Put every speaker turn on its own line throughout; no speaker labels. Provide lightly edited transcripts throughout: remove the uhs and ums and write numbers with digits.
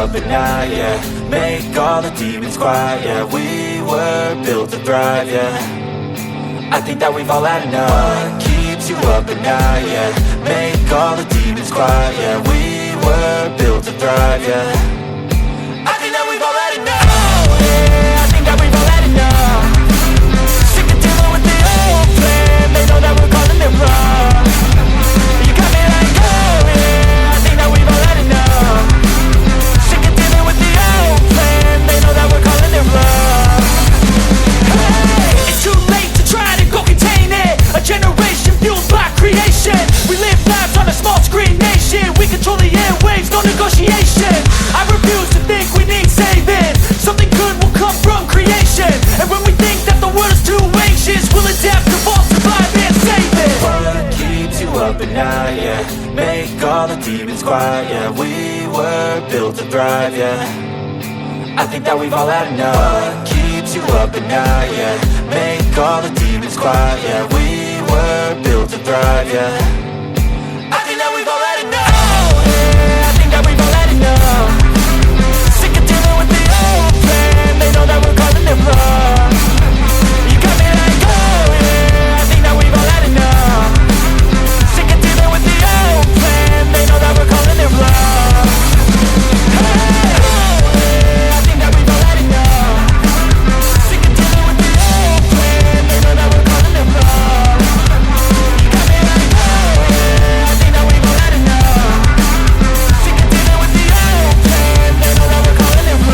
up at night, yeah. Make all the demons quiet, yeah. We were built to thrive, yeah. I think that we've all had enough. What keeps you up at night, yeah. Make all the demons quiet, yeah. We were built to thrive, yeah. I think that we've all had enough. Oh yeah, I think that we've all had enough. Sick of dealing with the old plan. They know that we're calling it wrong. You got me like, oh yeah, I think that we've all had enough. Sick of dealing with the old plan. They know that we're calling it wrong. Hey, it's too late to try to go contain it. A generation fueled by creation. We live lives on a small screen nation. We control the airwaves, no negotiation. I refuse to think we need saving. Something good will come from creation. And when we think that the world is too anxious, we'll adapt, evolve, survive and save it. What keeps you up at night, yeah. Make all the demons quiet, yeah. We were built to thrive, yeah. I think that we've all had enough. What keeps you up at night, yeah. Make all the demons quiet, yeah. We were built to thrive, yeah. I think that we've all had enough. Oh yeah, I think that we've all had enough. Sick of dealing with the old plan. They know that we're calling it wrong. You got me like, oh yeah, I think that we've all had enough. Sick of dealing with the old plan. They know that we're calling it wrong. Hey, oh yeah, I think that we've all had enough. Sick of dealing with the old plan. They know that we're calling it wrong. You got me like, oh yeah, I think that we've all had enough. Sick of dealing with the old plan. They know that we're calling it wrong.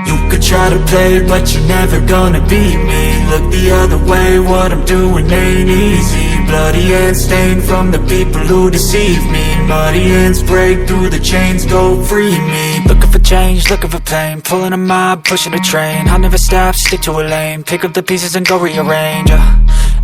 You could try to play, but you're never gonna beat me. Look the other way, what I'm doing ain't easy. Bloody hands stained from the people who deceive me. Muddy hands break through the chains, go free me. Looking for change, looking for pain. Pulling a mob, pushing a train. I'll never stop, stick to a lane. Pick up the pieces and go rearrange.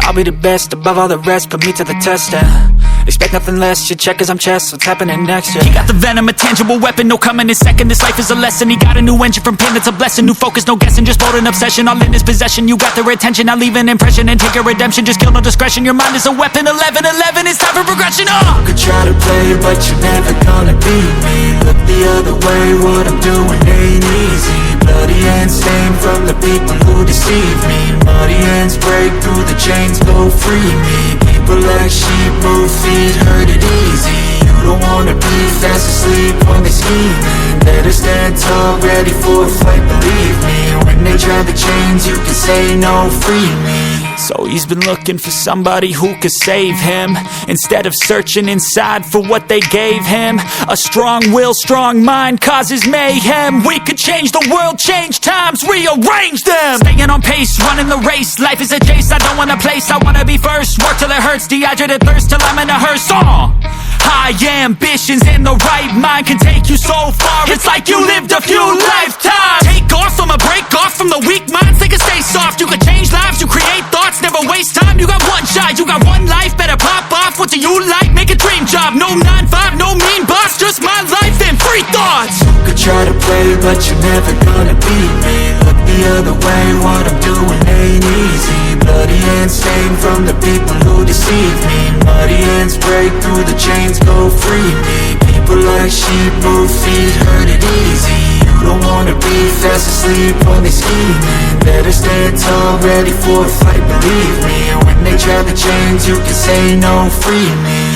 I'll be the best above all the rest, put me to the test and expect nothing less, your check as I'm chess, what's happening next, yeah. He got the venom, a tangible weapon, no coming in second. This life is a lesson, he got a new engine from pain, it's a blessing. New focus, no guessing, just bold and obsession. All in his possession, you got their attention. I'll leave an impression and take your redemption. Just kill, no discretion, your mind is a weapon. 11-11, it's time for progression, You could try to play, but you're never gonna beat me. Look the other way, what I'm doing ain't easy. Bloody hands stained from the people who deceive me. Muddy hands break through the chains, go free me. People like sheep move feet, hurt it easy. You don't wanna be fast asleep when they scheming. Better stand tall, ready for a fight, believe me. When they try the chains, you can say no, free me. So he's been looking for somebody who could save him, instead of searching inside for what they gave him. A strong will, strong mind causes mayhem. We could change the world, change times, rearrange them. Staying on pace, running the race. Life is a chase, I don't want a place. I wanna be first, work till it hurts. Dehydrated thirst till I'm in a hearse. High ambitions in the right mind can take you so far. It's like you lived a few lifetimes. Take off from a break off from the weak minds. They can stay soft. You can change lives, you create thoughts. Never waste time, you got one shot. You got one life, better pop off. What do you like? Make a dream job. No 9-5, no mean boss. Just my life and free thoughts. You could try to play, but you're never gonna beat me. Look the other way, what I'm doing ain't easy. Bloody hands stained from the people who deceive me. Muddy hands break through the chains, go free me. People like sheep move feet, hurt it easy. You don't wanna be fast asleep when they scheming. Better stand tall, ready for a fight, believe me. When they try the chains, you can say no, free me.